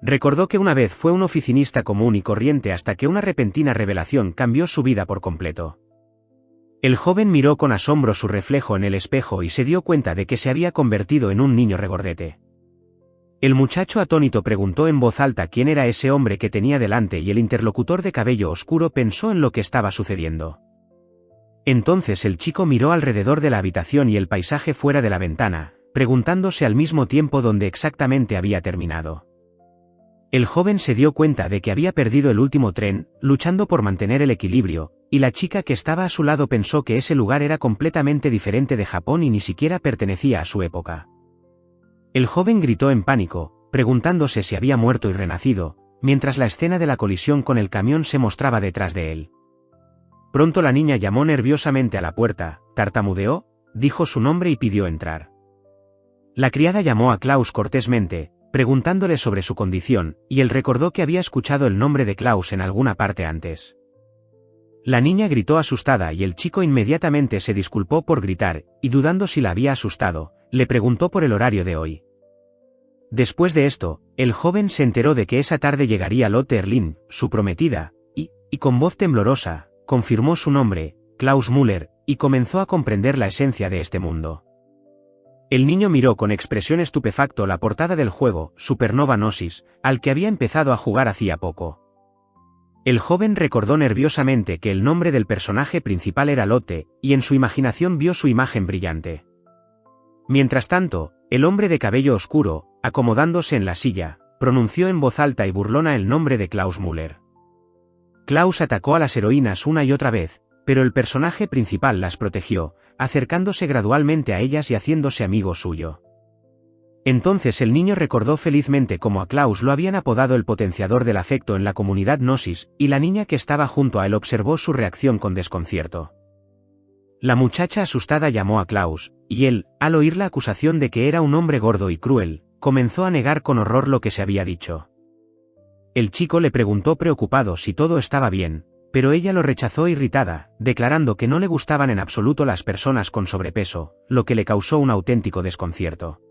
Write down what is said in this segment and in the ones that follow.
Recordó que una vez fue un oficinista común y corriente hasta que una repentina revelación cambió su vida por completo. El joven miró con asombro su reflejo en el espejo y se dio cuenta de que se había convertido en un niño regordete. El muchacho atónito preguntó en voz alta quién era ese hombre que tenía delante y el interlocutor de cabello oscuro pensó en lo que estaba sucediendo. Entonces el chico miró alrededor de la habitación y el paisaje fuera de la ventana, preguntándose al mismo tiempo dónde exactamente había terminado. El joven se dio cuenta de que había perdido el último tren, luchando por mantener el equilibrio, y la chica que estaba a su lado pensó que ese lugar era completamente diferente de Japón y ni siquiera pertenecía a su época. El joven gritó en pánico, preguntándose si había muerto y renacido, mientras la escena de la colisión con el camión se mostraba detrás de él. Pronto la niña llamó nerviosamente a la puerta, tartamudeó, dijo su nombre y pidió entrar. La criada llamó a Klaus cortésmente, preguntándole sobre su condición, y él recordó que había escuchado el nombre de Klaus en alguna parte antes. La niña gritó asustada y el chico inmediatamente se disculpó por gritar, y dudando si la había asustado, le preguntó por el horario de hoy. Después de esto, el joven se enteró de que esa tarde llegaría Lotte Erlin, su prometida, y con voz temblorosa, confirmó su nombre, Klaus Müller, y comenzó a comprender la esencia de este mundo. El niño miró con expresión estupefacto la portada del juego, Supernova Gnosis, al que había empezado a jugar hacía poco. El joven recordó nerviosamente que el nombre del personaje principal era Lotte, y en su imaginación vio su imagen brillante. Mientras tanto, el hombre de cabello oscuro, acomodándose en la silla, pronunció en voz alta y burlona el nombre de Klaus Müller. Klaus atacó a las heroínas una y otra vez, pero el personaje principal las protegió, acercándose gradualmente a ellas y haciéndose amigo suyo. Entonces el niño recordó felizmente cómo a Klaus lo habían apodado el potenciador del afecto en la comunidad Gnosis, y la niña que estaba junto a él observó su reacción con desconcierto. La muchacha asustada llamó a Klaus, y él, al oír la acusación de que era un hombre gordo y cruel, comenzó a negar con horror lo que se había dicho. El chico le preguntó preocupado si todo estaba bien, pero ella lo rechazó irritada, declarando que no le gustaban en absoluto las personas con sobrepeso, lo que le causó un auténtico desconcierto.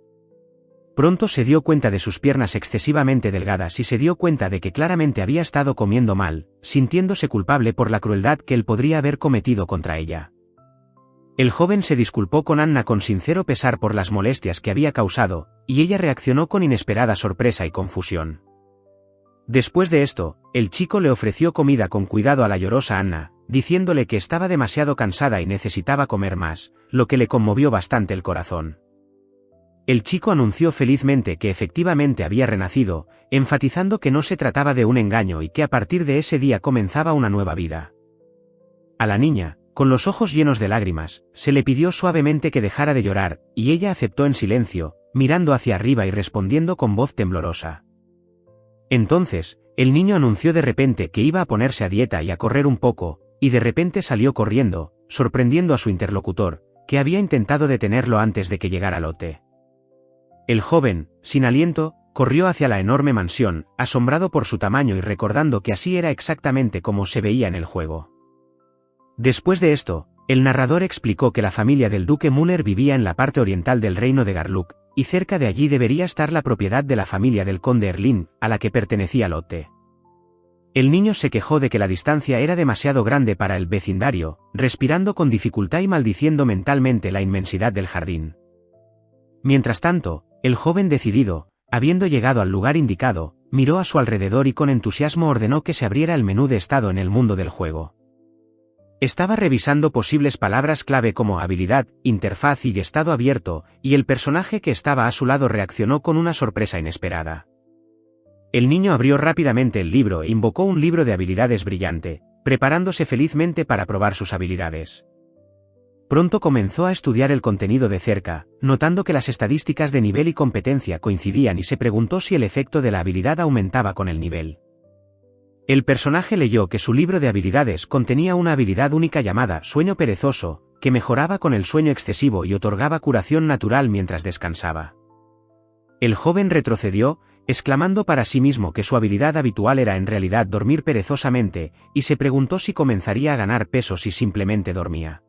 Pronto se dio cuenta de sus piernas excesivamente delgadas y se dio cuenta de que claramente había estado comiendo mal, sintiéndose culpable por la crueldad que él podría haber cometido contra ella. El joven se disculpó con Anna con sincero pesar por las molestias que había causado, y ella reaccionó con inesperada sorpresa y confusión. Después de esto, el chico le ofreció comida con cuidado a la llorosa Anna, diciéndole que estaba demasiado cansada y necesitaba comer más, lo que le conmovió bastante el corazón. El chico anunció felizmente que efectivamente había renacido, enfatizando que no se trataba de un engaño y que a partir de ese día comenzaba una nueva vida. A la niña, con los ojos llenos de lágrimas, se le pidió suavemente que dejara de llorar, y ella aceptó en silencio, mirando hacia arriba y respondiendo con voz temblorosa. Entonces, el niño anunció de repente que iba a ponerse a dieta y a correr un poco, y de repente salió corriendo, sorprendiendo a su interlocutor, que había intentado detenerlo antes de que llegara Lotte. El joven, sin aliento, corrió hacia la enorme mansión, asombrado por su tamaño y recordando que así era exactamente como se veía en el juego. Después de esto, el narrador explicó que la familia del duque Müller vivía en la parte oriental del reino de Garluk, y cerca de allí debería estar la propiedad de la familia del conde Erlin, a la que pertenecía Lotte. El niño se quejó de que la distancia era demasiado grande para el vecindario, respirando con dificultad y maldiciendo mentalmente la inmensidad del jardín. Mientras tanto, el joven decidido, habiendo llegado al lugar indicado, miró a su alrededor y con entusiasmo ordenó que se abriera el menú de estado en el mundo del juego. Estaba revisando posibles palabras clave como habilidad, interfaz y estado abierto, y el personaje que estaba a su lado reaccionó con una sorpresa inesperada. El niño abrió rápidamente el libro e invocó un libro de habilidades brillante, preparándose felizmente para probar sus habilidades. Pronto comenzó a estudiar el contenido de cerca, notando que las estadísticas de nivel y competencia coincidían y se preguntó si el efecto de la habilidad aumentaba con el nivel. El personaje leyó que su libro de habilidades contenía una habilidad única llamada Sueño Perezoso, que mejoraba con el sueño excesivo y otorgaba curación natural mientras descansaba. El joven retrocedió, exclamando para sí mismo que su habilidad habitual era en realidad dormir perezosamente, y se preguntó si comenzaría a ganar peso si simplemente dormía.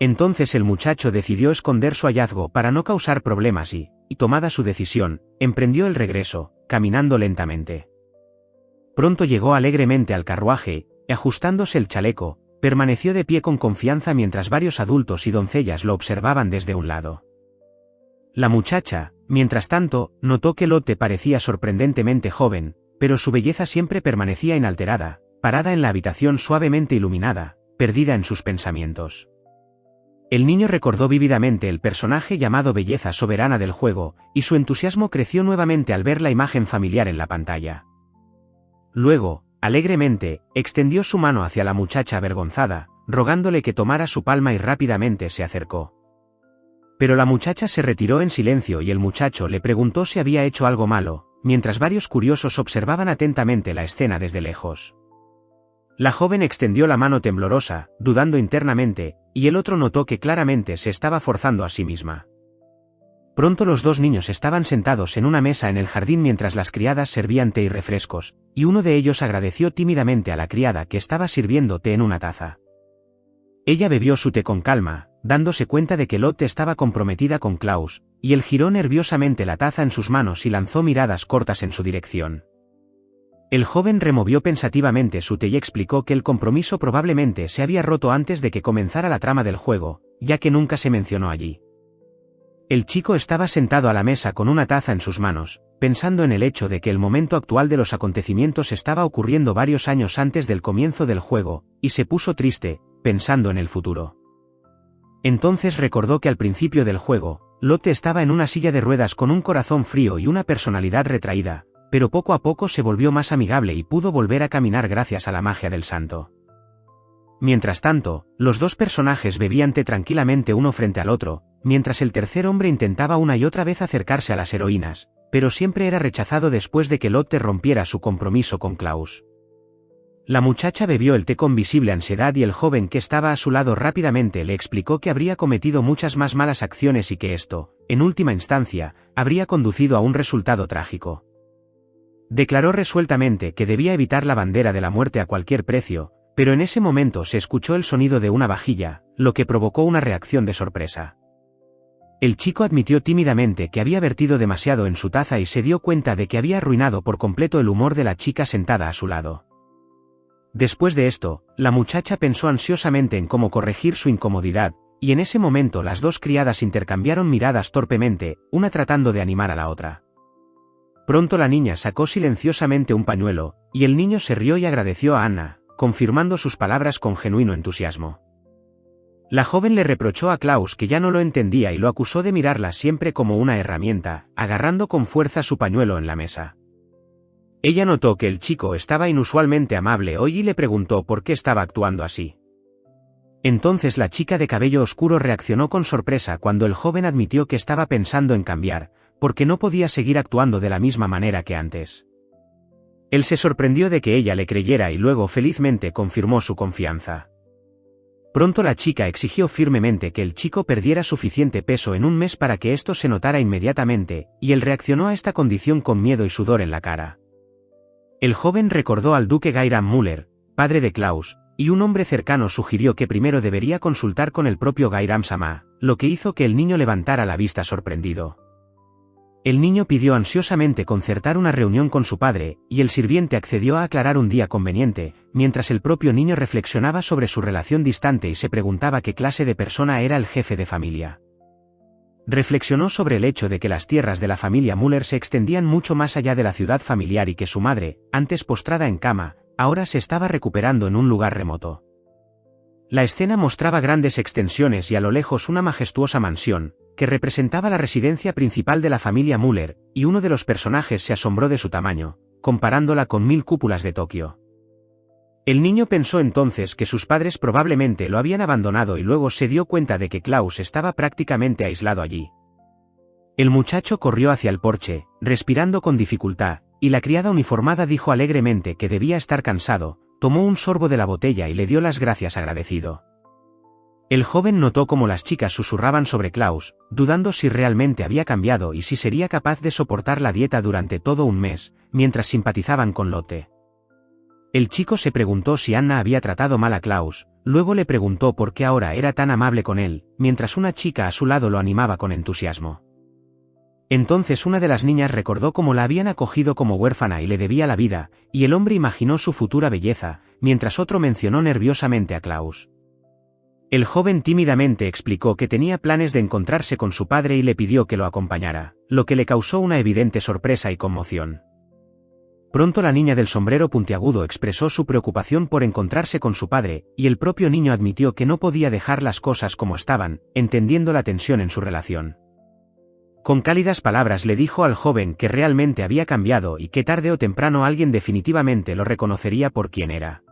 Entonces el muchacho decidió esconder su hallazgo para no causar problemas y, y tomada su decisión, emprendió el regreso, caminando lentamente. Pronto llegó alegremente al carruaje, y ajustándose el chaleco, permaneció de pie con confianza mientras varios adultos y doncellas lo observaban desde un lado. La muchacha, mientras tanto, notó que Lotte parecía sorprendentemente joven, pero su belleza siempre permanecía inalterada, parada en la habitación suavemente iluminada, perdida en sus pensamientos. El niño recordó vívidamente el personaje llamado Belleza Soberana del juego, y su entusiasmo creció nuevamente al ver la imagen familiar en la pantalla. Luego, alegremente, extendió su mano hacia la muchacha avergonzada, rogándole que tomara su palma y rápidamente se acercó. Pero la muchacha se retiró en silencio y el muchacho le preguntó si había hecho algo malo, mientras varios curiosos observaban atentamente la escena desde lejos. La joven extendió la mano temblorosa, dudando internamente, y el otro notó que claramente se estaba forzando a sí misma. Pronto los dos niños estaban sentados en una mesa en el jardín mientras las criadas servían té y refrescos, y uno de ellos agradeció tímidamente a la criada que estaba sirviendo té en una taza. Ella bebió su té con calma, dándose cuenta de que Lotte estaba comprometida con Klaus, y él giró nerviosamente la taza en sus manos y lanzó miradas cortas en su dirección. El joven removió pensativamente su té y explicó que el compromiso probablemente se había roto antes de que comenzara la trama del juego, ya que nunca se mencionó allí. El chico estaba sentado a la mesa con una taza en sus manos, pensando en el hecho de que el momento actual de los acontecimientos estaba ocurriendo varios años antes del comienzo del juego, y se puso triste, pensando en el futuro. Entonces recordó que al principio del juego, Lotte estaba en una silla de ruedas con un corazón frío y una personalidad retraída, pero poco a poco se volvió más amigable y pudo volver a caminar gracias a la magia del santo. Mientras tanto, los dos personajes bebían té tranquilamente uno frente al otro, mientras el tercer hombre intentaba una y otra vez acercarse a las heroínas, pero siempre era rechazado después de que Lotte rompiera su compromiso con Klaus. La muchacha bebió el té con visible ansiedad y el joven que estaba a su lado rápidamente le explicó que habría cometido muchas más malas acciones y que esto, en última instancia, habría conducido a un resultado trágico. Declaró resueltamente que debía evitar la bandera de la muerte a cualquier precio, pero en ese momento se escuchó el sonido de una vajilla, lo que provocó una reacción de sorpresa. El chico admitió tímidamente que había vertido demasiado en su taza y se dio cuenta de que había arruinado por completo el humor de la chica sentada a su lado. Después de esto, la muchacha pensó ansiosamente en cómo corregir su incomodidad, y en ese momento las dos criadas intercambiaron miradas torpemente, una tratando de animar a la otra. Pronto la niña sacó silenciosamente un pañuelo, y el niño se rió y agradeció a Anna, confirmando sus palabras con genuino entusiasmo. La joven le reprochó a Klaus que ya no lo entendía y lo acusó de mirarla siempre como una herramienta, agarrando con fuerza su pañuelo en la mesa. Ella notó que el chico estaba inusualmente amable hoy y le preguntó por qué estaba actuando así. Entonces la chica de cabello oscuro reaccionó con sorpresa cuando el joven admitió que estaba pensando en cambiar, porque no podía seguir actuando de la misma manera que antes. Él se sorprendió de que ella le creyera y luego felizmente confirmó su confianza. Pronto la chica exigió firmemente que el chico perdiera suficiente peso en un mes para que esto se notara inmediatamente, y él reaccionó a esta condición con miedo y sudor en la cara. El joven recordó al duque Gairam Müller, padre de Klaus, y un hombre cercano sugirió que primero debería consultar con el propio Gairam Sama, lo que hizo que el niño levantara la vista sorprendido. El niño pidió ansiosamente concertar una reunión con su padre, y el sirviente accedió a aclarar un día conveniente, mientras el propio niño reflexionaba sobre su relación distante y se preguntaba qué clase de persona era el jefe de familia. Reflexionó sobre el hecho de que las tierras de la familia Müller se extendían mucho más allá de la ciudad familiar y que su madre, antes postrada en cama, ahora se estaba recuperando en un lugar remoto. La escena mostraba grandes extensiones y a lo lejos una majestuosa mansión, que representaba la residencia principal de la familia Müller, y uno de los personajes se asombró de su tamaño, comparándola con 1000 cúpulas de Tokio. El niño pensó entonces que sus padres probablemente lo habían abandonado y luego se dio cuenta de que Klaus estaba prácticamente aislado allí. El muchacho corrió hacia el porche, respirando con dificultad, y la criada uniformada dijo alegremente que debía estar cansado, tomó un sorbo de la botella y le dio las gracias agradecido. El joven notó cómo las chicas susurraban sobre Klaus, dudando si realmente había cambiado y si sería capaz de soportar la dieta durante todo un mes, mientras simpatizaban con Lotte. El chico se preguntó si Anna había tratado mal a Klaus, luego le preguntó por qué ahora era tan amable con él, mientras una chica a su lado lo animaba con entusiasmo. Entonces una de las niñas recordó cómo la habían acogido como huérfana y le debía la vida, y el hombre imaginó su futura belleza, mientras otro mencionó nerviosamente a Klaus. El joven tímidamente explicó que tenía planes de encontrarse con su padre y le pidió que lo acompañara, lo que le causó una evidente sorpresa y conmoción. Pronto la niña del sombrero puntiagudo expresó su preocupación por encontrarse con su padre, y el propio niño admitió que no podía dejar las cosas como estaban, entendiendo la tensión en su relación. Con cálidas palabras le dijo al joven que realmente había cambiado y que tarde o temprano alguien definitivamente lo reconocería por quien era.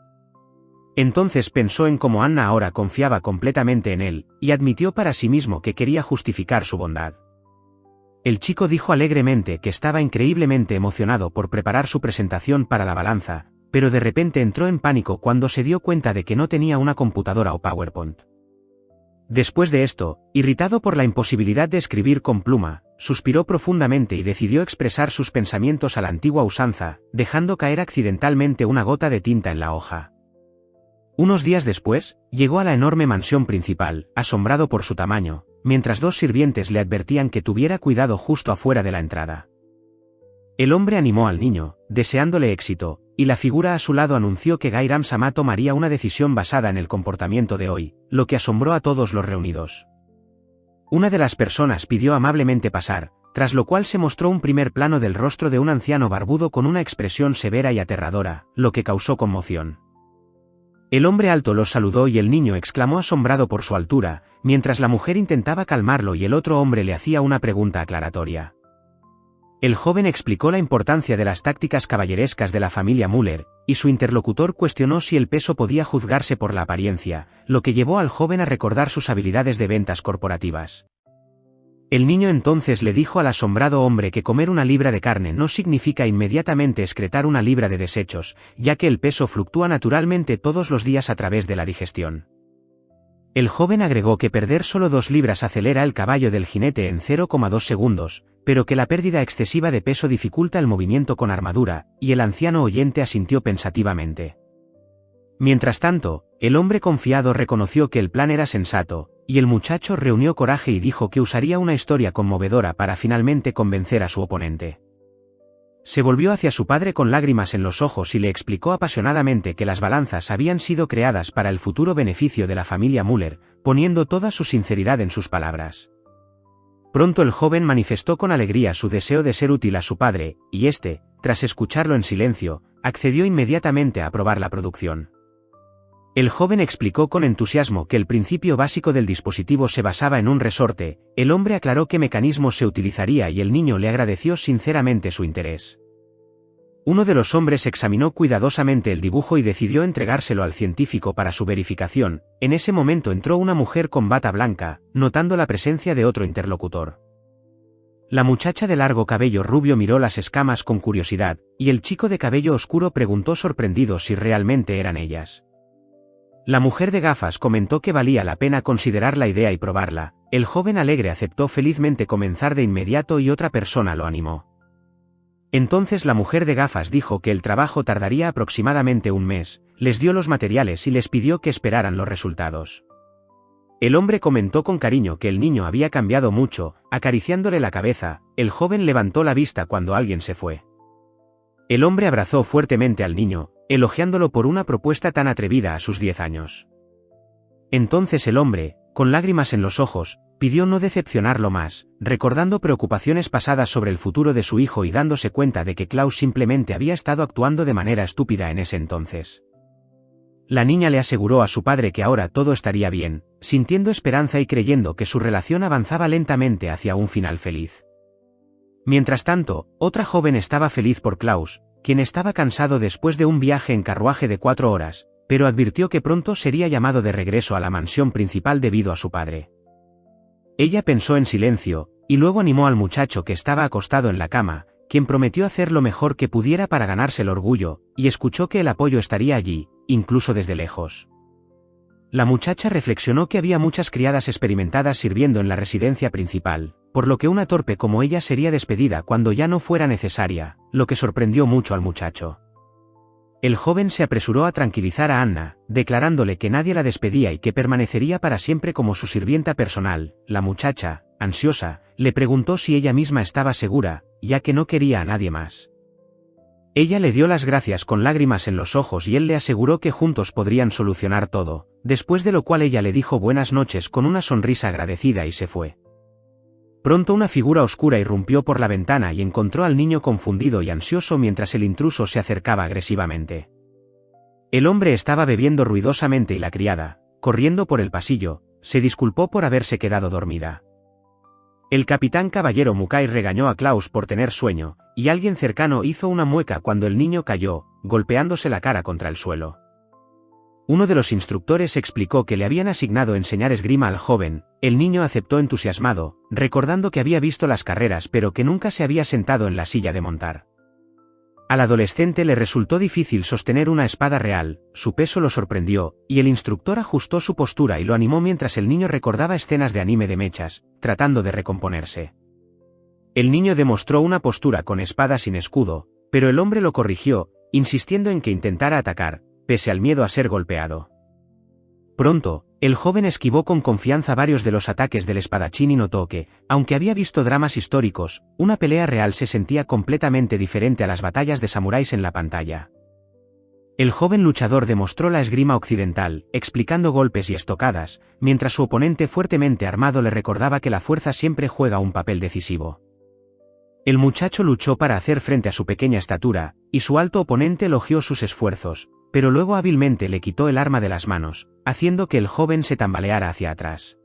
Entonces pensó en cómo Anna ahora confiaba completamente en él, y admitió para sí mismo que quería justificar su bondad. El chico dijo alegremente que estaba increíblemente emocionado por preparar su presentación para la balanza, pero de repente entró en pánico cuando se dio cuenta de que no tenía una computadora o PowerPoint. Después de esto, irritado por la imposibilidad de escribir con pluma, suspiró profundamente y decidió expresar sus pensamientos a la antigua usanza, dejando caer accidentalmente una gota de tinta en la hoja. Unos días después, llegó a la enorme mansión principal, asombrado por su tamaño, mientras dos sirvientes le advertían que tuviera cuidado justo afuera de la entrada. El hombre animó al niño, deseándole éxito, y la figura a su lado anunció que Gairam Sama tomaría una decisión basada en el comportamiento de hoy, lo que asombró a todos los reunidos. Una de las personas pidió amablemente pasar, tras lo cual se mostró un primer plano del rostro de un anciano barbudo con una expresión severa y aterradora, lo que causó conmoción. El hombre alto los saludó y el niño exclamó asombrado por su altura, mientras la mujer intentaba calmarlo y el otro hombre le hacía una pregunta aclaratoria. El joven explicó la importancia de las tácticas caballerescas de la familia Müller, y su interlocutor cuestionó si el peso podía juzgarse por la apariencia, lo que llevó al joven a recordar sus habilidades de ventas corporativas. El niño entonces le dijo al asombrado hombre que comer una libra de carne no significa inmediatamente excretar una libra de desechos, ya que el peso fluctúa naturalmente todos los días a través de la digestión. El joven agregó que perder solo 2 libras acelera el caballo del jinete en 0,2 segundos, pero que la pérdida excesiva de peso dificulta el movimiento con armadura, y el anciano oyente asintió pensativamente. Mientras tanto, el hombre confiado reconoció que el plan era sensato, y el muchacho reunió coraje y dijo que usaría una historia conmovedora para finalmente convencer a su oponente. Se volvió hacia su padre con lágrimas en los ojos y le explicó apasionadamente que las balanzas habían sido creadas para el futuro beneficio de la familia Müller, poniendo toda su sinceridad en sus palabras. Pronto el joven manifestó con alegría su deseo de ser útil a su padre, y éste, tras escucharlo en silencio, accedió inmediatamente a aprobar la producción. El joven explicó con entusiasmo que el principio básico del dispositivo se basaba en un resorte, el hombre aclaró qué mecanismo se utilizaría y el niño le agradeció sinceramente su interés. Uno de los hombres examinó cuidadosamente el dibujo y decidió entregárselo al científico para su verificación. En ese momento entró una mujer con bata blanca, notando la presencia de otro interlocutor. La muchacha de largo cabello rubio miró las escamas con curiosidad, y el chico de cabello oscuro preguntó sorprendido si realmente eran ellas. La mujer de gafas comentó que valía la pena considerar la idea y probarla. El joven alegre aceptó felizmente comenzar de inmediato y otra persona lo animó. Entonces la mujer de gafas dijo que el trabajo tardaría aproximadamente un mes, les dio los materiales y les pidió que esperaran los resultados. El hombre comentó con cariño que el niño había cambiado mucho, acariciándole la cabeza. El joven levantó la vista cuando alguien se fue. El hombre abrazó fuertemente al niño, elogiándolo por una propuesta tan atrevida a sus 10 años. Entonces el hombre, con lágrimas en los ojos, pidió no decepcionarlo más, recordando preocupaciones pasadas sobre el futuro de su hijo y dándose cuenta de que Klaus simplemente había estado actuando de manera estúpida en ese entonces. La niña le aseguró a su padre que ahora todo estaría bien, sintiendo esperanza y creyendo que su relación avanzaba lentamente hacia un final feliz. Mientras tanto, otra joven estaba feliz por Klaus, quien estaba cansado después de un viaje en carruaje de 4 horas, pero advirtió que pronto sería llamado de regreso a la mansión principal debido a su padre. Ella pensó en silencio, y luego animó al muchacho que estaba acostado en la cama, quien prometió hacer lo mejor que pudiera para ganarse el orgullo, y escuchó que el apoyo estaría allí, incluso desde lejos. La muchacha reflexionó que había muchas criadas experimentadas sirviendo en la residencia principal, por lo que una torpe como ella sería despedida cuando ya no fuera necesaria, lo que sorprendió mucho al muchacho. El joven se apresuró a tranquilizar a Anna, declarándole que nadie la despedía y que permanecería para siempre como su sirvienta personal. La muchacha, ansiosa, le preguntó si ella misma estaba segura, ya que no quería a nadie más. Ella le dio las gracias con lágrimas en los ojos y él le aseguró que juntos podrían solucionar todo, después de lo cual ella le dijo buenas noches con una sonrisa agradecida y se fue. Pronto una figura oscura irrumpió por la ventana y encontró al niño confundido y ansioso mientras el intruso se acercaba agresivamente. El hombre estaba bebiendo ruidosamente y la criada, corriendo por el pasillo, se disculpó por haberse quedado dormida. El capitán Caballero Mukai regañó a Klaus por tener sueño, y alguien cercano hizo una mueca cuando el niño cayó, golpeándose la cara contra el suelo. Uno de los instructores explicó que le habían asignado enseñar esgrima al joven. El niño aceptó entusiasmado, recordando que había visto las carreras pero que nunca se había sentado en la silla de montar. Al adolescente le resultó difícil sostener una espada real, su peso lo sorprendió, y el instructor ajustó su postura y lo animó mientras el niño recordaba escenas de anime de mechas, tratando de recomponerse. El niño demostró una postura con espada sin escudo, pero el hombre lo corrigió, insistiendo en que intentara atacar, pese al miedo a ser golpeado. Pronto, el joven esquivó con confianza varios de los ataques del espadachín y notó que, aunque había visto dramas históricos, una pelea real se sentía completamente diferente a las batallas de samuráis en la pantalla. El joven luchador demostró la esgrima occidental, explicando golpes y estocadas, mientras su oponente fuertemente armado le recordaba que la fuerza siempre juega un papel decisivo. El muchacho luchó para hacer frente a su pequeña estatura, y su alto oponente elogió sus esfuerzos, pero luego hábilmente le quitó el arma de las manos, haciendo que el joven se tambaleara hacia atrás.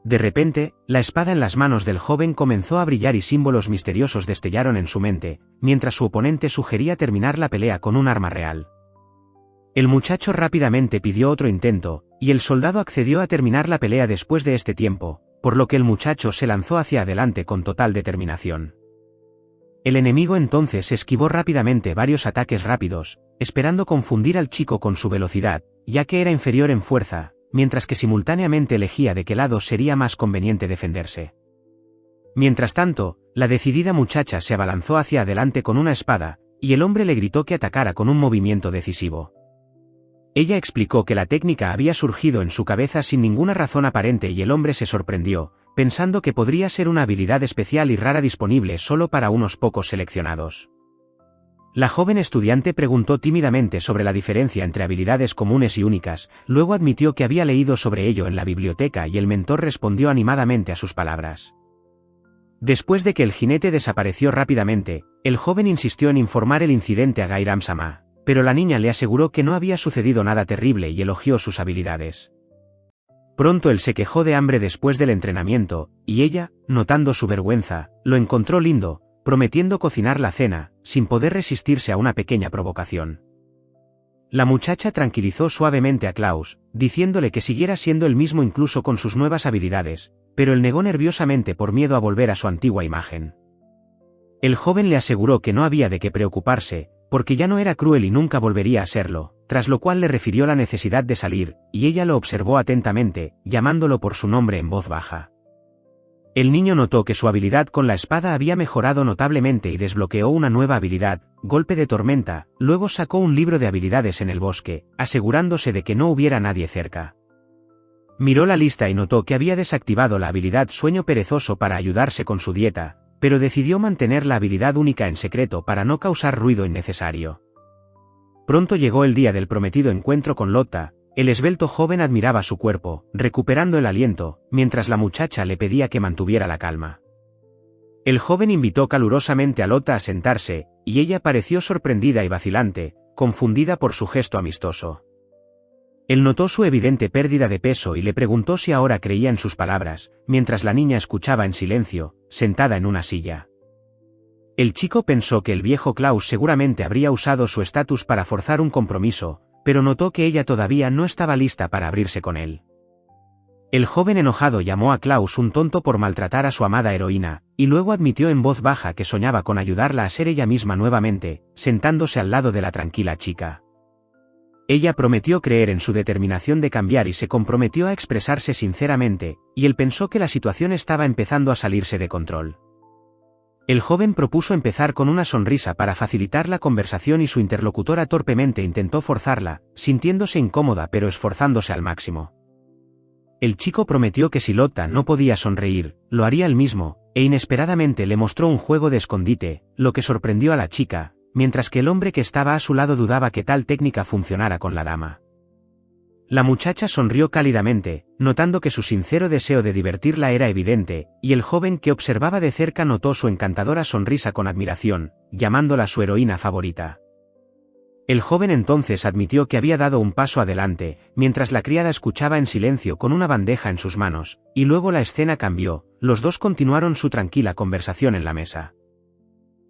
De repente, la espada en las manos del joven comenzó a brillar y símbolos misteriosos destellaron en su mente, mientras su oponente sugería terminar la pelea con un arma real. El muchacho rápidamente pidió otro intento, y el soldado accedió a terminar la pelea después de este tiempo, por lo que el muchacho se lanzó hacia adelante con total determinación. El enemigo entonces esquivó rápidamente varios ataques rápidos, esperando confundir al chico con su velocidad, ya que era inferior en fuerza, mientras que simultáneamente elegía de qué lado sería más conveniente defenderse. Mientras tanto, la decidida muchacha se abalanzó hacia adelante con una espada, y el hombre le gritó que atacara con un movimiento decisivo. Ella explicó que la técnica había surgido en su cabeza sin ninguna razón aparente y el hombre se sorprendió, pensando que podría ser una habilidad especial y rara disponible solo para unos pocos seleccionados. La joven estudiante preguntó tímidamente sobre la diferencia entre habilidades comunes y únicas, luego admitió que había leído sobre ello en la biblioteca y el mentor respondió animadamente a sus palabras. Después de que el jinete desapareció rápidamente, el joven insistió en informar el incidente a Gairam-sama, pero la niña le aseguró que no había sucedido nada terrible y elogió sus habilidades. Pronto él se quejó de hambre después del entrenamiento, y ella, notando su vergüenza, lo encontró lindo, prometiendo cocinar la cena, sin poder resistirse a una pequeña provocación. La muchacha tranquilizó suavemente a Klaus, diciéndole que siguiera siendo el mismo incluso con sus nuevas habilidades, pero él negó nerviosamente por miedo a volver a su antigua imagen. El joven le aseguró que no había de qué preocuparse, porque ya no era cruel y nunca volvería a serlo, tras lo cual le refirió la necesidad de salir, y ella lo observó atentamente, llamándolo por su nombre en voz baja. El niño notó que su habilidad con la espada había mejorado notablemente y desbloqueó una nueva habilidad, golpe de tormenta, luego sacó un libro de habilidades en el bosque, asegurándose de que no hubiera nadie cerca. Miró la lista y notó que había desactivado la habilidad sueño perezoso para ayudarse con su dieta, pero decidió mantener la habilidad única en secreto para no causar ruido innecesario. Pronto llegó el día del prometido encuentro con Lotta. El esbelto joven admiraba su cuerpo, recuperando el aliento, mientras la muchacha le pedía que mantuviera la calma. El joven invitó calurosamente a Lotta a sentarse, y ella pareció sorprendida y vacilante, confundida por su gesto amistoso. Él notó su evidente pérdida de peso y le preguntó si ahora creía en sus palabras, mientras la niña escuchaba en silencio, sentada en una silla. El chico pensó que el viejo Klaus seguramente habría usado su estatus para forzar un compromiso, pero notó que ella todavía no estaba lista para abrirse con él. El joven enojado llamó a Klaus un tonto por maltratar a su amada heroína, y luego admitió en voz baja que soñaba con ayudarla a ser ella misma nuevamente, sentándose al lado de la tranquila chica. Ella prometió creer en su determinación de cambiar y se comprometió a expresarse sinceramente, y él pensó que la situación estaba empezando a salirse de control. El joven propuso empezar con una sonrisa para facilitar la conversación y su interlocutora torpemente intentó forzarla, sintiéndose incómoda pero esforzándose al máximo. El chico prometió que si Lotta no podía sonreír, lo haría él mismo, e inesperadamente le mostró un juego de escondite, lo que sorprendió a la chica, mientras que el hombre que estaba a su lado dudaba que tal técnica funcionara con la dama. La muchacha sonrió cálidamente, notando que su sincero deseo de divertirla era evidente, y el joven que observaba de cerca notó su encantadora sonrisa con admiración, llamándola su heroína favorita. El joven entonces admitió que había dado un paso adelante, mientras la criada escuchaba en silencio con una bandeja en sus manos, y luego la escena cambió, los dos continuaron su tranquila conversación en la mesa.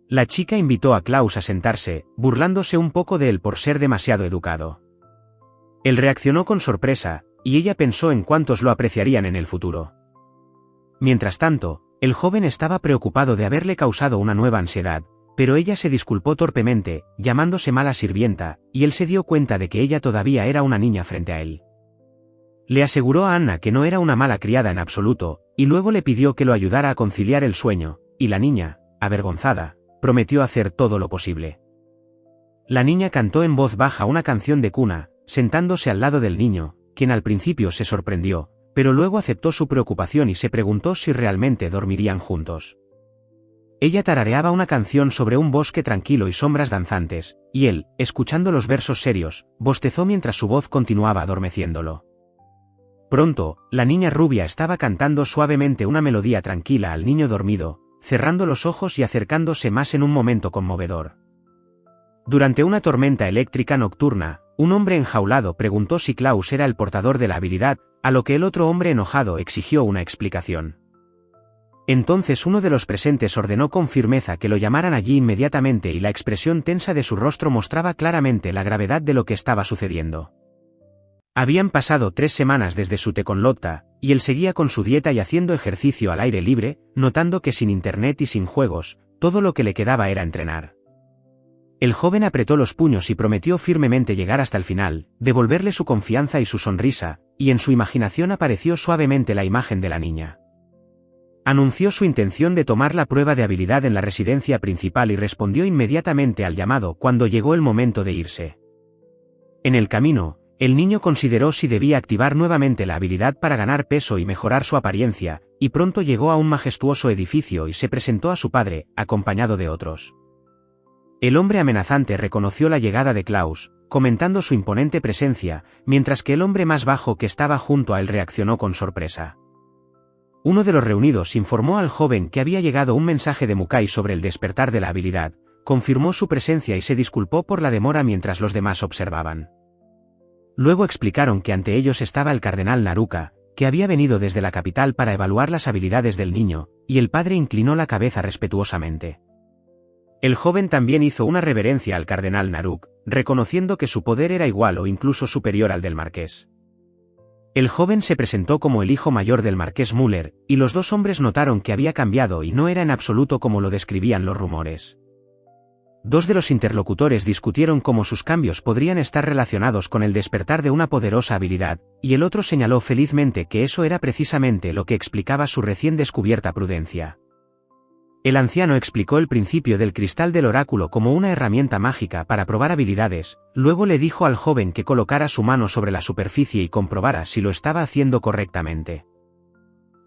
La chica invitó a Klaus a sentarse, burlándose un poco de él por ser demasiado educado. Él reaccionó con sorpresa, y ella pensó en cuántos lo apreciarían en el futuro. Mientras tanto, el joven estaba preocupado de haberle causado una nueva ansiedad, pero ella se disculpó torpemente, llamándose mala sirvienta, y él se dio cuenta de que ella todavía era una niña frente a él. Le aseguró a Anna que no era una mala criada en absoluto, y luego le pidió que lo ayudara a conciliar el sueño, y la niña, avergonzada, prometió hacer todo lo posible. La niña cantó en voz baja una canción de cuna, sentándose al lado del niño, quien al principio se sorprendió, pero luego aceptó su preocupación y se preguntó si realmente dormirían juntos. Ella tarareaba una canción sobre un bosque tranquilo y sombras danzantes, y él, escuchando los versos serios, bostezó mientras su voz continuaba adormeciéndolo. Pronto, la niña rubia estaba cantando suavemente una melodía tranquila al niño dormido, cerrando los ojos y acercándose más en un momento conmovedor. Durante una tormenta eléctrica nocturna, un hombre enjaulado preguntó si Klaus era el portador de la habilidad, a lo que el otro hombre enojado exigió una explicación. Entonces uno de los presentes ordenó con firmeza que lo llamaran allí inmediatamente y la expresión tensa de su rostro mostraba claramente la gravedad de lo que estaba sucediendo. Habían pasado 3 semanas desde su té con Lotta, y él seguía con su dieta y haciendo ejercicio al aire libre, notando que sin internet y sin juegos, todo lo que le quedaba era entrenar. El joven apretó los puños y prometió firmemente llegar hasta el final, devolverle su confianza y su sonrisa, y en su imaginación apareció suavemente la imagen de la niña. Anunció su intención de tomar la prueba de habilidad en la residencia principal y respondió inmediatamente al llamado cuando llegó el momento de irse. En el camino, el niño consideró si debía activar nuevamente la habilidad para ganar peso y mejorar su apariencia, y pronto llegó a un majestuoso edificio y se presentó a su padre, acompañado de otros. El hombre amenazante reconoció la llegada de Klaus, comentando su imponente presencia, mientras que el hombre más bajo que estaba junto a él reaccionó con sorpresa. Uno de los reunidos informó al joven que había llegado un mensaje de Mukai sobre el despertar de la habilidad, confirmó su presencia y se disculpó por la demora mientras los demás observaban. Luego explicaron que ante ellos estaba el cardenal Naruka, que había venido desde la capital para evaluar las habilidades del niño, y el padre inclinó la cabeza respetuosamente. El joven también hizo una reverencia al cardenal Naruk, reconociendo que su poder era igual o incluso superior al del marqués. El joven se presentó como el hijo mayor del marqués Müller, y los dos hombres notaron que había cambiado y no era en absoluto como lo describían los rumores. Dos de los interlocutores discutieron cómo sus cambios podrían estar relacionados con el despertar de una poderosa habilidad, y el otro señaló felizmente que eso era precisamente lo que explicaba su recién descubierta prudencia. El anciano explicó el principio del cristal del oráculo como una herramienta mágica para probar habilidades, luego le dijo al joven que colocara su mano sobre la superficie y comprobara si lo estaba haciendo correctamente.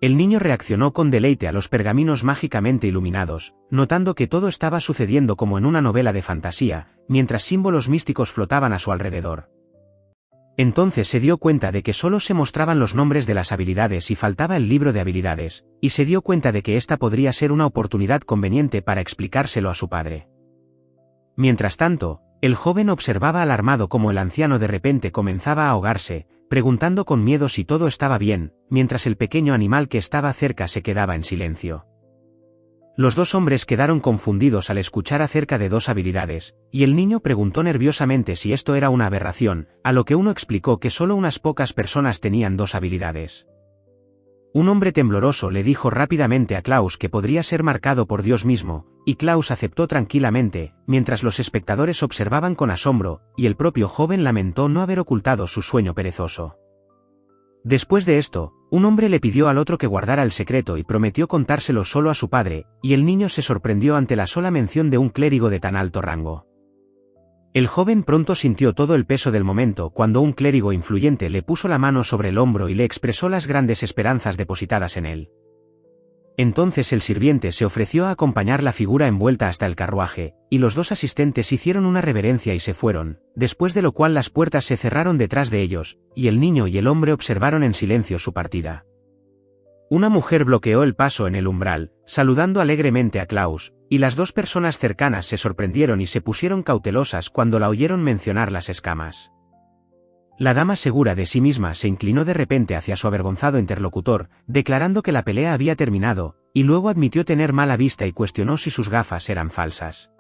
El niño reaccionó con deleite a los pergaminos mágicamente iluminados, notando que todo estaba sucediendo como en una novela de fantasía, mientras símbolos místicos flotaban a su alrededor. Entonces se dio cuenta de que solo se mostraban los nombres de las habilidades y faltaba el libro de habilidades, y se dio cuenta de que esta podría ser una oportunidad conveniente para explicárselo a su padre. Mientras tanto, el joven observaba alarmado cómo el anciano de repente comenzaba a ahogarse, preguntando con miedo si todo estaba bien, mientras el pequeño animal que estaba cerca se quedaba en silencio. Los dos hombres quedaron confundidos al escuchar acerca de dos habilidades, y el niño preguntó nerviosamente si esto era una aberración, a lo que uno explicó que solo unas pocas personas tenían dos habilidades. Un hombre tembloroso le dijo rápidamente a Klaus que podría ser marcado por Dios mismo, y Klaus aceptó tranquilamente, mientras los espectadores observaban con asombro, y el propio joven lamentó no haber ocultado su sueño perezoso. Después de esto, Un hombre le pidió al otro que guardara el secreto y prometió contárselo solo a su padre, y el niño se sorprendió ante la sola mención de un clérigo de tan alto rango. El joven pronto sintió todo el peso del momento cuando un clérigo influyente le puso la mano sobre el hombro y le expresó las grandes esperanzas depositadas en él. Entonces el sirviente se ofreció a acompañar la figura envuelta hasta el carruaje, y los dos asistentes hicieron una reverencia y se fueron, después de lo cual las puertas se cerraron detrás de ellos, y el niño y el hombre observaron en silencio su partida. Una mujer bloqueó el paso en el umbral, saludando alegremente a Klaus, y las dos personas cercanas se sorprendieron y se pusieron cautelosas cuando la oyeron mencionar las escamas. La dama segura de sí misma se inclinó de repente hacia su avergonzado interlocutor, declarando que la pelea había terminado, y luego admitió tener mala vista y cuestionó si sus gafas eran falsas.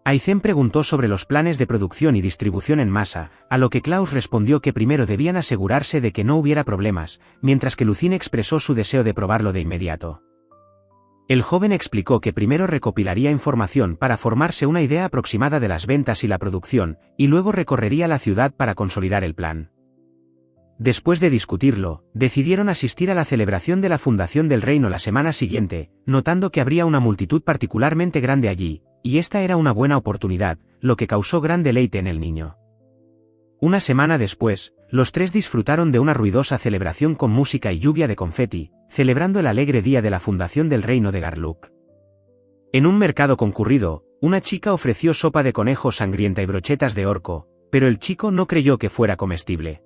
Aizen preguntó sobre los planes de producción y distribución en masa, a lo que Klaus respondió que primero debían asegurarse de que no hubiera problemas, mientras que Lucine expresó su deseo de probarlo de inmediato. El joven explicó que primero recopilaría información para formarse una idea aproximada de las ventas y la producción, y luego recorrería la ciudad para consolidar el plan. Después de discutirlo, decidieron asistir a la celebración de la fundación del reino la semana siguiente, notando que habría una multitud particularmente grande allí, y esta era una buena oportunidad, lo que causó gran deleite en el niño. Una semana después, los tres disfrutaron de una ruidosa celebración con música y lluvia de confeti, celebrando el alegre día de la fundación del reino de Garluk. En un mercado concurrido, una chica ofreció sopa de conejo sangrienta y brochetas de orco, pero el chico no creyó que fuera comestible.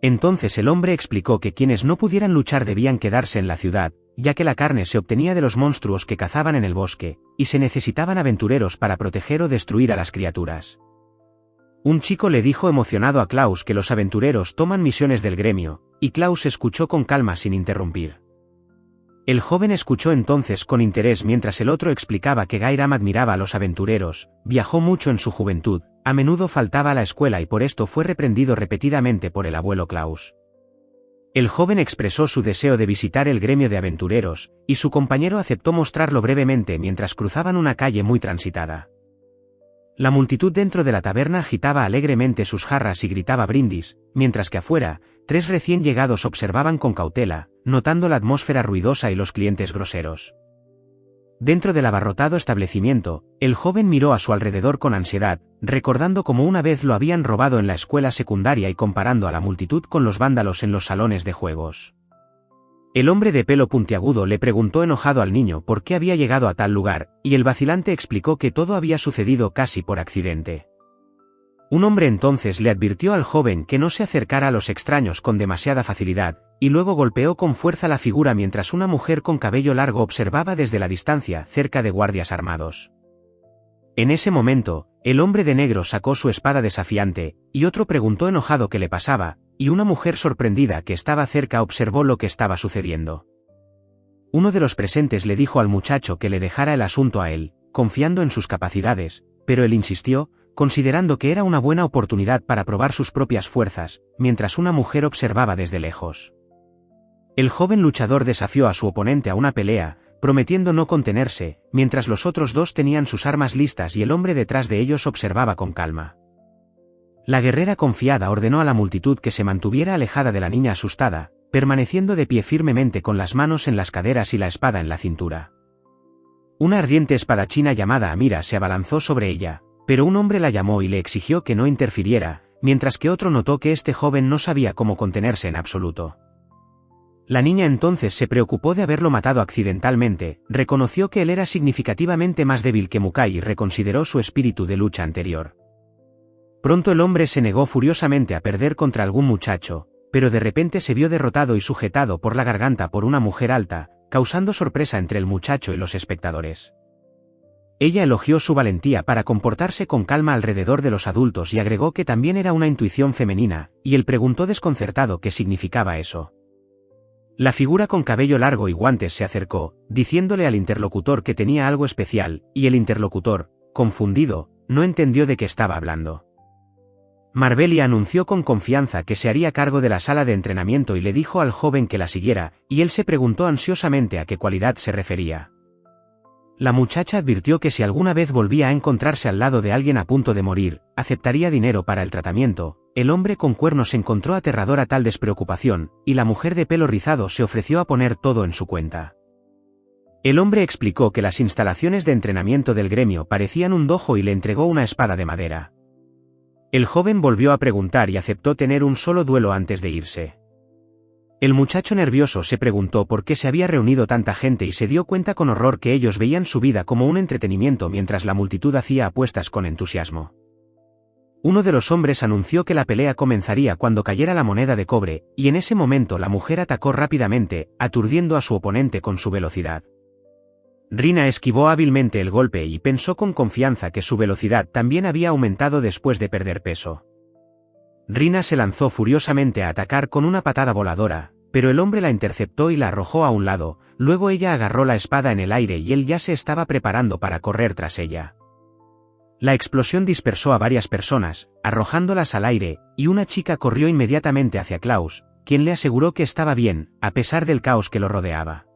Entonces el hombre explicó que quienes no pudieran luchar debían quedarse en la ciudad, ya que la carne se obtenía de los monstruos que cazaban en el bosque, y se necesitaban aventureros para proteger o destruir a las criaturas. Un chico le dijo emocionado a Klaus que los aventureros toman misiones del gremio, y Klaus escuchó con calma sin interrumpir. El joven escuchó entonces con interés mientras el otro explicaba que Gairam admiraba a los aventureros, viajó mucho en su juventud, a menudo faltaba a la escuela y por esto fue reprendido repetidamente por el abuelo Klaus. El joven expresó su deseo de visitar el gremio de aventureros, y su compañero aceptó mostrarlo brevemente mientras cruzaban una calle muy transitada. La multitud dentro de la taberna agitaba alegremente sus jarras y gritaba brindis, mientras que afuera, tres recién llegados observaban con cautela, notando la atmósfera ruidosa y los clientes groseros. Dentro del abarrotado establecimiento, el joven miró a su alrededor con ansiedad, recordando cómo una vez lo habían robado en la escuela secundaria y comparando a la multitud con los vándalos en los salones de juegos. El hombre de pelo puntiagudo le preguntó enojado al niño por qué había llegado a tal lugar, y el vacilante explicó que todo había sucedido casi por accidente. Un hombre entonces le advirtió al joven que no se acercara a los extraños con demasiada facilidad, y luego golpeó con fuerza la figura mientras una mujer con cabello largo observaba desde la distancia cerca de guardias armados. En ese momento, el hombre de negro sacó su espada desafiante, y otro preguntó enojado qué le pasaba, y una mujer sorprendida que estaba cerca observó lo que estaba sucediendo. Uno de los presentes le dijo al muchacho que le dejara el asunto a él, confiando en sus capacidades, pero él insistió, considerando que era una buena oportunidad para probar sus propias fuerzas, mientras una mujer observaba desde lejos. El joven luchador desafió a su oponente a una pelea, prometiendo no contenerse, mientras los otros dos tenían sus armas listas y el hombre detrás de ellos observaba con calma. La guerrera confiada ordenó a la multitud que se mantuviera alejada de la niña asustada, permaneciendo de pie firmemente con las manos en las caderas y la espada en la cintura. Una ardiente espadachina llamada Amira se abalanzó sobre ella, pero un hombre la llamó y le exigió que no interfiriera, mientras que otro notó que este joven no sabía cómo contenerse en absoluto. La niña entonces se preocupó de haberlo matado accidentalmente, reconoció que él era significativamente más débil que Mukai y reconsideró su espíritu de lucha anterior. Pronto el hombre se negó furiosamente a perder contra algún muchacho, pero de repente se vio derrotado y sujetado por la garganta por una mujer alta, causando sorpresa entre el muchacho y los espectadores. Ella elogió su valentía para comportarse con calma alrededor de los adultos y agregó que también era una intuición femenina, y él preguntó desconcertado qué significaba eso. La figura con cabello largo y guantes se acercó, diciéndole al interlocutor que tenía algo especial, y el interlocutor, confundido, no entendió de qué estaba hablando. Marbelia anunció con confianza que se haría cargo de la sala de entrenamiento y le dijo al joven que la siguiera, y él se preguntó ansiosamente a qué cualidad se refería. La muchacha advirtió que si alguna vez volvía a encontrarse al lado de alguien a punto de morir, aceptaría dinero para el tratamiento, el hombre con cuernos encontró aterradora tal despreocupación, y la mujer de pelo rizado se ofreció a poner todo en su cuenta. El hombre explicó que las instalaciones de entrenamiento del gremio parecían un dojo y le entregó una espada de madera. El joven volvió a preguntar y aceptó tener un solo duelo antes de irse. El muchacho nervioso se preguntó por qué se había reunido tanta gente y se dio cuenta con horror que ellos veían su vida como un entretenimiento mientras la multitud hacía apuestas con entusiasmo. Uno de los hombres anunció que la pelea comenzaría cuando cayera la moneda de cobre, y en ese momento la mujer atacó rápidamente, aturdiendo a su oponente con su velocidad. Rina esquivó hábilmente el golpe y pensó con confianza que su velocidad también había aumentado después de perder peso. Rina se lanzó furiosamente a atacar con una patada voladora, pero el hombre la interceptó y la arrojó a un lado, luego ella agarró la espada en el aire y él ya se estaba preparando para correr tras ella. La explosión dispersó a varias personas, arrojándolas al aire, y una chica corrió inmediatamente hacia Klaus, quien le aseguró que estaba bien, a pesar del caos que lo rodeaba.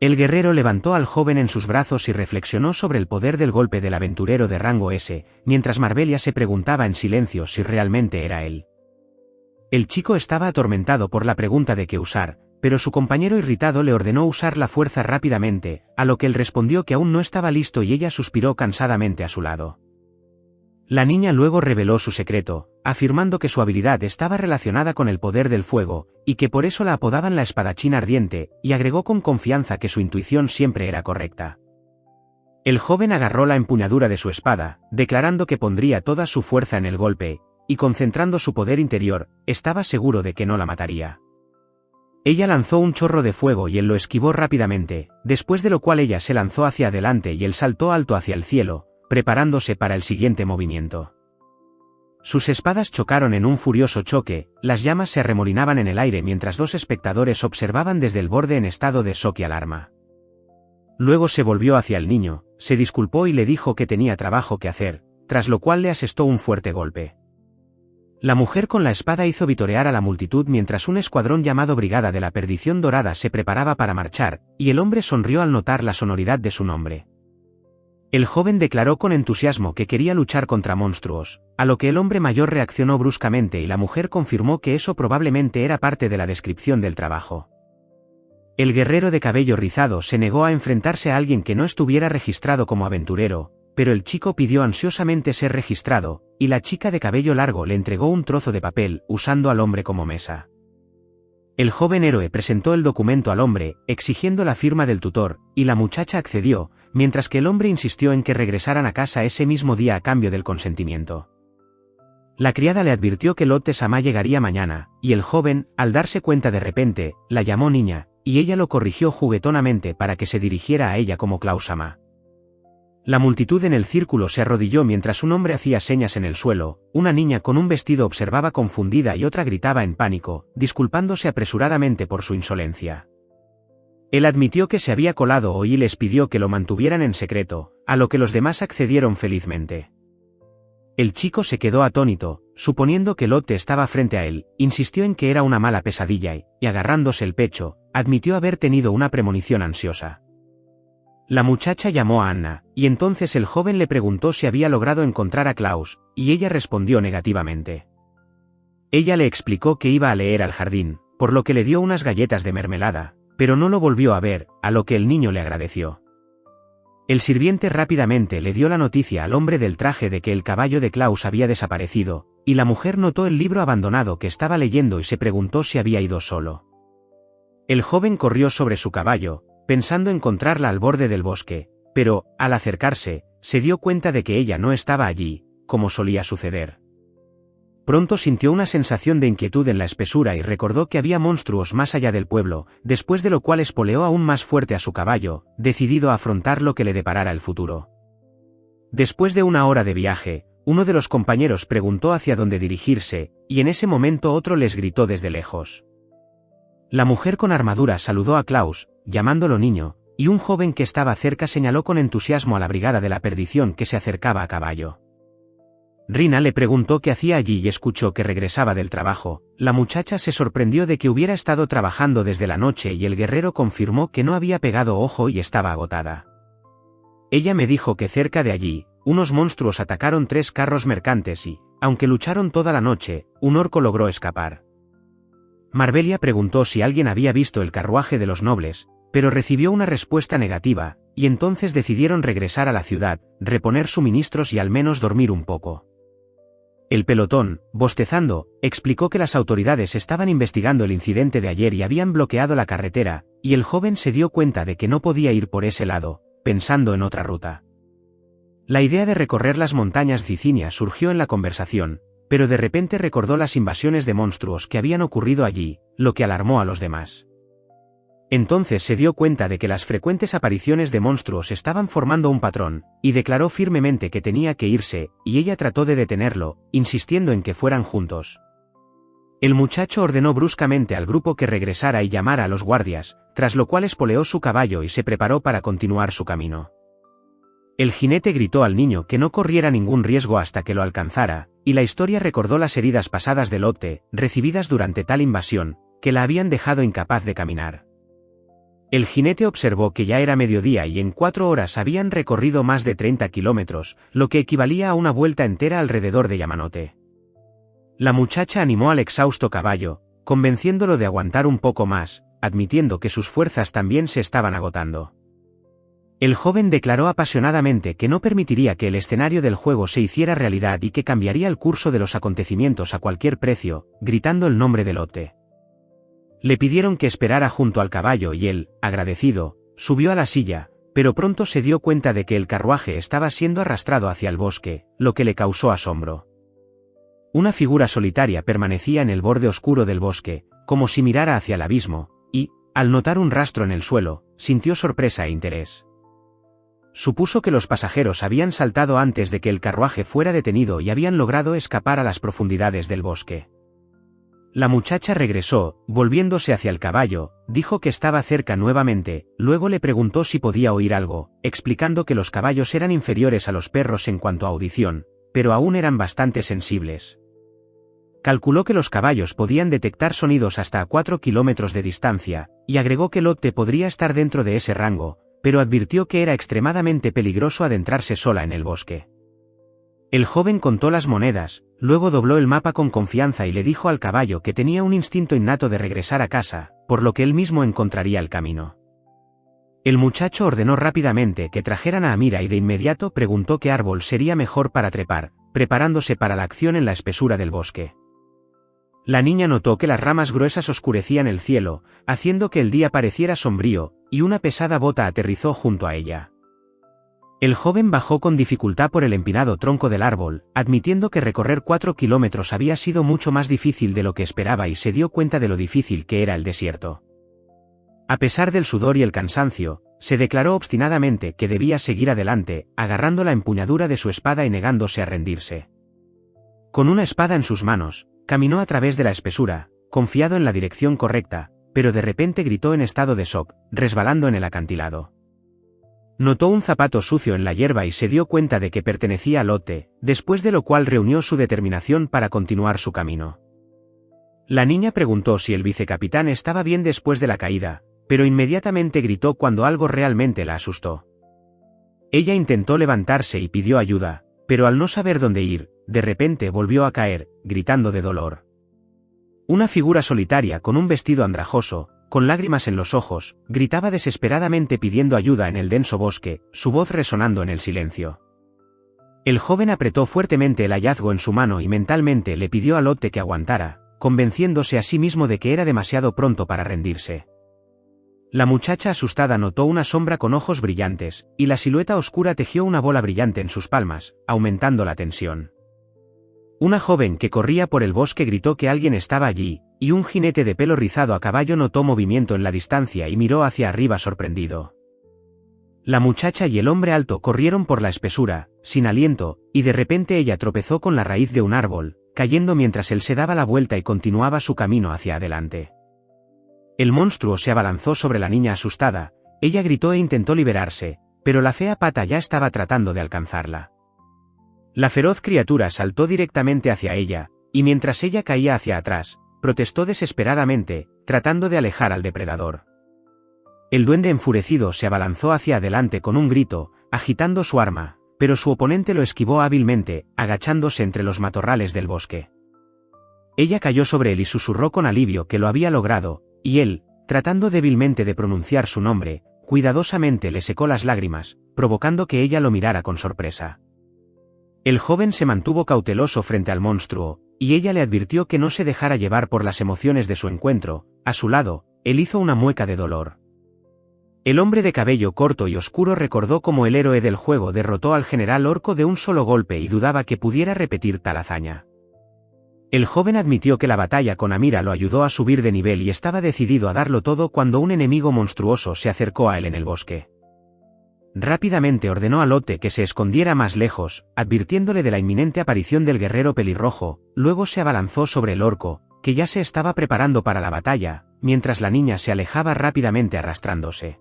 El guerrero levantó al joven en sus brazos y reflexionó sobre el poder del golpe del aventurero de rango S, mientras Marbelia se preguntaba en silencio si realmente era él. El chico estaba atormentado por la pregunta de qué usar, pero su compañero irritado le ordenó usar la fuerza rápidamente, a lo que él respondió que aún no estaba listo y ella suspiró cansadamente a su lado. La niña luego reveló su secreto, afirmando que su habilidad estaba relacionada con el poder del fuego, y que por eso la apodaban la espadachín ardiente, y agregó con confianza que su intuición siempre era correcta. El joven agarró la empuñadura de su espada, declarando que pondría toda su fuerza en el golpe, y concentrando su poder interior, estaba seguro de que no la mataría. Ella lanzó un chorro de fuego y él lo esquivó rápidamente, después de lo cual ella se lanzó hacia adelante y él saltó alto hacia el cielo, preparándose para el siguiente movimiento. Sus espadas chocaron en un furioso choque, las llamas se arremolinaban en el aire mientras dos espectadores observaban desde el borde en estado de shock y alarma. Luego se volvió hacia el niño, se disculpó y le dijo que tenía trabajo que hacer, tras lo cual le asestó un fuerte golpe. La mujer con la espada hizo vitorear a la multitud mientras un escuadrón llamado Brigada de la Perdición Dorada se preparaba para marchar, y el hombre sonrió al notar la sonoridad de su nombre. El joven declaró con entusiasmo que quería luchar contra monstruos, a lo que el hombre mayor reaccionó bruscamente y la mujer confirmó que eso probablemente era parte de la descripción del trabajo. El guerrero de cabello rizado se negó a enfrentarse a alguien que no estuviera registrado como aventurero, pero el chico pidió ansiosamente ser registrado, y la chica de cabello largo le entregó un trozo de papel, usando al hombre como mesa. El joven héroe presentó el documento al hombre, exigiendo la firma del tutor, y la muchacha accedió, mientras que el hombre insistió en que regresaran a casa ese mismo día a cambio del consentimiento. La criada le advirtió que Lotte-sama llegaría mañana, y el joven, al darse cuenta de repente, la llamó niña, y ella lo corrigió juguetonamente para que se dirigiera a ella como Klaus-sama. La multitud en el círculo se arrodilló mientras un hombre hacía señas en el suelo, una niña con un vestido observaba confundida y otra gritaba en pánico, disculpándose apresuradamente por su insolencia. Él admitió que se había colado y les pidió que lo mantuvieran en secreto, a lo que los demás accedieron felizmente. El chico se quedó atónito, suponiendo que Lotte estaba frente a él, insistió en que era una mala pesadilla y agarrándose el pecho, admitió haber tenido una premonición ansiosa. La muchacha llamó a Anna, y entonces el joven le preguntó si había logrado encontrar a Klaus, y ella respondió negativamente. Ella le explicó que iba a leer al jardín, por lo que le dio unas galletas de mermelada, pero no lo volvió a ver, a lo que el niño le agradeció. El sirviente rápidamente le dio la noticia al hombre del traje de que el caballo de Klaus había desaparecido, y la mujer notó el libro abandonado que estaba leyendo y se preguntó si había ido solo. El joven corrió sobre su caballo, pensando encontrarla al borde del bosque, pero, al acercarse, se dio cuenta de que ella no estaba allí, como solía suceder. Pronto sintió una sensación de inquietud en la espesura y recordó que había monstruos más allá del pueblo, después de lo cual espoleó aún más fuerte a su caballo, decidido a afrontar lo que le deparara el futuro. Después de una hora de viaje, uno de los compañeros preguntó hacia dónde dirigirse, y en ese momento otro les gritó desde lejos. La mujer con armadura saludó a Klaus, llamándolo niño, y un joven que estaba cerca señaló con entusiasmo a la Brigada de la Perdición que se acercaba a caballo. Rina le preguntó qué hacía allí y escuchó que regresaba del trabajo. La muchacha se sorprendió de que hubiera estado trabajando desde la noche y el guerrero confirmó que no había pegado ojo y estaba agotada. Ella me dijo que cerca de allí, unos monstruos atacaron 3 carros mercantes y, Aunque lucharon toda la noche, un orco logró escapar. Marvelia preguntó si alguien había visto el carruaje de los nobles, pero recibió una respuesta negativa, y entonces decidieron regresar a la ciudad, reponer suministros y al menos dormir un poco. El pelotón, bostezando, explicó que las autoridades estaban investigando el incidente de ayer y habían bloqueado la carretera, y el joven se dio cuenta de que no podía ir por ese lado, pensando en otra ruta. La idea de recorrer las montañas Cicinias surgió en la conversación, pero de repente recordó las invasiones de monstruos que habían ocurrido allí, lo que alarmó a los demás. Entonces se dio cuenta de que las frecuentes apariciones de monstruos estaban formando un patrón, y declaró firmemente que tenía que irse, y ella trató de detenerlo, insistiendo en que fueran juntos. El muchacho ordenó bruscamente al grupo que regresara y llamara a los guardias, tras lo cual espoleó su caballo y se preparó para continuar su camino. El jinete gritó al niño que no corriera ningún riesgo hasta que lo alcanzara, y la historia recordó las heridas pasadas de Lotte, recibidas durante tal invasión, que la habían dejado incapaz de caminar. El jinete observó que ya era mediodía y en 4 horas habían recorrido más de 30 kilómetros, lo que equivalía a una vuelta entera alrededor de Yamanote. La muchacha animó al exhausto caballo, convenciéndolo de aguantar un poco más, admitiendo que sus fuerzas también se estaban agotando. El joven declaró apasionadamente que no permitiría que el escenario del juego se hiciera realidad y que cambiaría el curso de los acontecimientos a cualquier precio, gritando el nombre de Lotte. Le pidieron que esperara junto al caballo y él, agradecido, subió a la silla, pero pronto se dio cuenta de que el carruaje estaba siendo arrastrado hacia el bosque, lo que le causó asombro. Una figura solitaria permanecía en el borde oscuro del bosque, como si mirara hacia el abismo, y, al notar un rastro en el suelo, sintió sorpresa e interés. Supuso que los pasajeros habían saltado antes de que el carruaje fuera detenido y habían logrado escapar a las profundidades del bosque. La muchacha regresó, volviéndose hacia el caballo, dijo que estaba cerca nuevamente, luego le preguntó si podía oír algo, explicando que los caballos eran inferiores a los perros en cuanto a audición, pero aún eran bastante sensibles. Calculó que los caballos podían detectar sonidos hasta a 4 kilómetros de distancia, y agregó que Lotte podría estar dentro de ese rango, pero advirtió que era extremadamente peligroso adentrarse sola en el bosque. El joven contó las monedas, luego dobló el mapa con confianza y le dijo al caballo que tenía un instinto innato de regresar a casa, por lo que él mismo encontraría el camino. El muchacho ordenó rápidamente que trajeran a Amira y de inmediato preguntó qué árbol sería mejor para trepar, preparándose para la acción en la espesura del bosque. La niña notó que las ramas gruesas oscurecían el cielo, haciendo que el día pareciera sombrío, y una pesada bota aterrizó junto a ella. El joven bajó con dificultad por el empinado tronco del árbol, admitiendo que recorrer 4 kilómetros había sido mucho más difícil de lo que esperaba y se dio cuenta de lo difícil que era el desierto. A pesar del sudor y el cansancio, se declaró obstinadamente que debía seguir adelante, agarrando la empuñadura de su espada y negándose a rendirse. Con una espada en sus manos, caminó a través de la espesura, confiado en la dirección correcta, pero de repente gritó en estado de shock, resbalando en el acantilado. Notó un zapato sucio en la hierba y se dio cuenta de que pertenecía a Lotte, después de lo cual reunió su determinación para continuar su camino. La niña preguntó si el vicecapitán estaba bien después de la caída, pero inmediatamente gritó cuando algo realmente la asustó. Ella intentó levantarse y pidió ayuda, pero al no saber dónde ir, de repente volvió a caer, gritando de dolor. Una figura solitaria con un vestido andrajoso, con lágrimas en los ojos, gritaba desesperadamente pidiendo ayuda en el denso bosque, su voz resonando en el silencio. El joven apretó fuertemente el hallazgo en su mano y mentalmente le pidió a Lotte que aguantara, convenciéndose a sí mismo de que era demasiado pronto para rendirse. La muchacha asustada notó una sombra con ojos brillantes, y la silueta oscura tejió una bola brillante en sus palmas, aumentando la tensión. Una joven que corría por el bosque gritó que alguien estaba allí, y un jinete de pelo rizado a caballo notó movimiento en la distancia y miró hacia arriba sorprendido. La muchacha y el hombre alto corrieron por la espesura, sin aliento, y de repente ella tropezó con la raíz de un árbol, cayendo mientras él se daba la vuelta y continuaba su camino hacia adelante. El monstruo se abalanzó sobre la niña asustada, ella gritó e intentó liberarse, pero la fea pata ya estaba tratando de alcanzarla. La feroz criatura saltó directamente hacia ella, y mientras ella caía hacia atrás, protestó desesperadamente, tratando de alejar al depredador. El duende enfurecido se abalanzó hacia adelante con un grito, agitando su arma, pero su oponente lo esquivó hábilmente, agachándose entre los matorrales del bosque. Ella cayó sobre él y susurró con alivio que lo había logrado, y él, tratando débilmente de pronunciar su nombre, cuidadosamente le secó las lágrimas, provocando que ella lo mirara con sorpresa. El joven se mantuvo cauteloso frente al monstruo, y ella le advirtió que no se dejara llevar por las emociones de su encuentro. A su lado, él hizo una mueca de dolor. El hombre de cabello corto y oscuro recordó cómo el héroe del juego derrotó al general orco de un solo golpe y dudaba que pudiera repetir tal hazaña. El joven admitió que la batalla con Amira lo ayudó a subir de nivel y estaba decidido a darlo todo cuando un enemigo monstruoso se acercó a él en el bosque. Rápidamente ordenó a Lotte que se escondiera más lejos, advirtiéndole de la inminente aparición del guerrero pelirrojo. Luego se abalanzó sobre el orco, que ya se estaba preparando para la batalla, mientras la niña se alejaba rápidamente arrastrándose.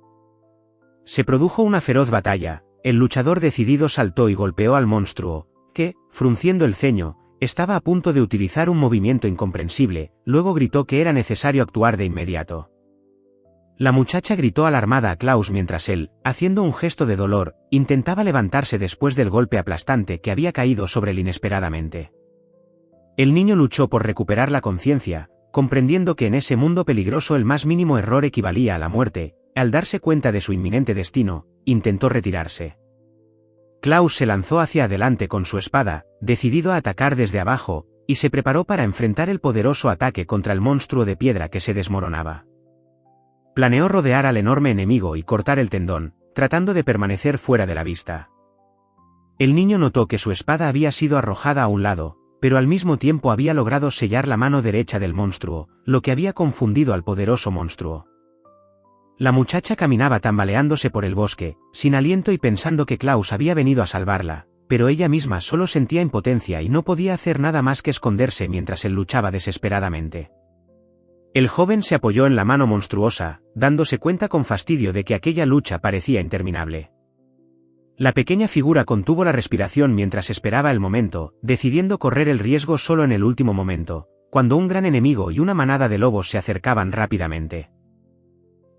Se produjo una feroz batalla. El luchador decidido saltó y golpeó al monstruo, que, frunciendo el ceño, estaba a punto de utilizar un movimiento incomprensible. Luego gritó que era necesario actuar de inmediato. La muchacha gritó alarmada a Klaus mientras él, haciendo un gesto de dolor, intentaba levantarse después del golpe aplastante que había caído sobre él inesperadamente. El niño luchó por recuperar la conciencia, comprendiendo que en ese mundo peligroso el más mínimo error equivalía a la muerte. Al darse cuenta de su inminente destino, intentó retirarse. Klaus se lanzó hacia adelante con su espada, decidido a atacar desde abajo, y se preparó para enfrentar el poderoso ataque contra el monstruo de piedra que se desmoronaba. Planeó rodear al enorme enemigo y cortar el tendón, tratando de permanecer fuera de la vista. El niño notó que su espada había sido arrojada a un lado, pero al mismo tiempo había logrado sellar la mano derecha del monstruo, lo que había confundido al poderoso monstruo. La muchacha caminaba tambaleándose por el bosque, sin aliento y pensando que Klaus había venido a salvarla, pero ella misma solo sentía impotencia y no podía hacer nada más que esconderse mientras él luchaba desesperadamente. El joven se apoyó en la mano monstruosa, dándose cuenta con fastidio de que aquella lucha parecía interminable. La pequeña figura contuvo la respiración mientras esperaba el momento, decidiendo correr el riesgo solo en el último momento, cuando un gran enemigo y una manada de lobos se acercaban rápidamente.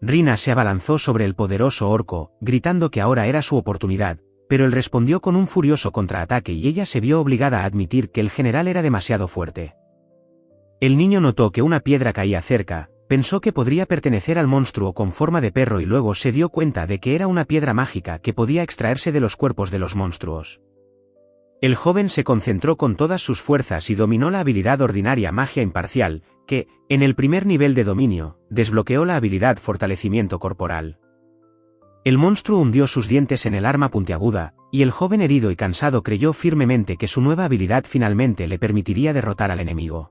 Rina se abalanzó sobre el poderoso orco, gritando que ahora era su oportunidad, pero él respondió con un furioso contraataque y ella se vio obligada a admitir que el general era demasiado fuerte. El niño notó que una piedra caía cerca, pensó que podría pertenecer al monstruo con forma de perro y luego se dio cuenta de que era una piedra mágica que podía extraerse de los cuerpos de los monstruos. El joven se concentró con todas sus fuerzas y dominó la habilidad ordinaria magia imparcial, que, en el primer nivel de dominio, desbloqueó la habilidad fortalecimiento corporal. El monstruo hundió sus dientes en el arma puntiaguda, y el joven herido y cansado creyó firmemente que su nueva habilidad finalmente le permitiría derrotar al enemigo.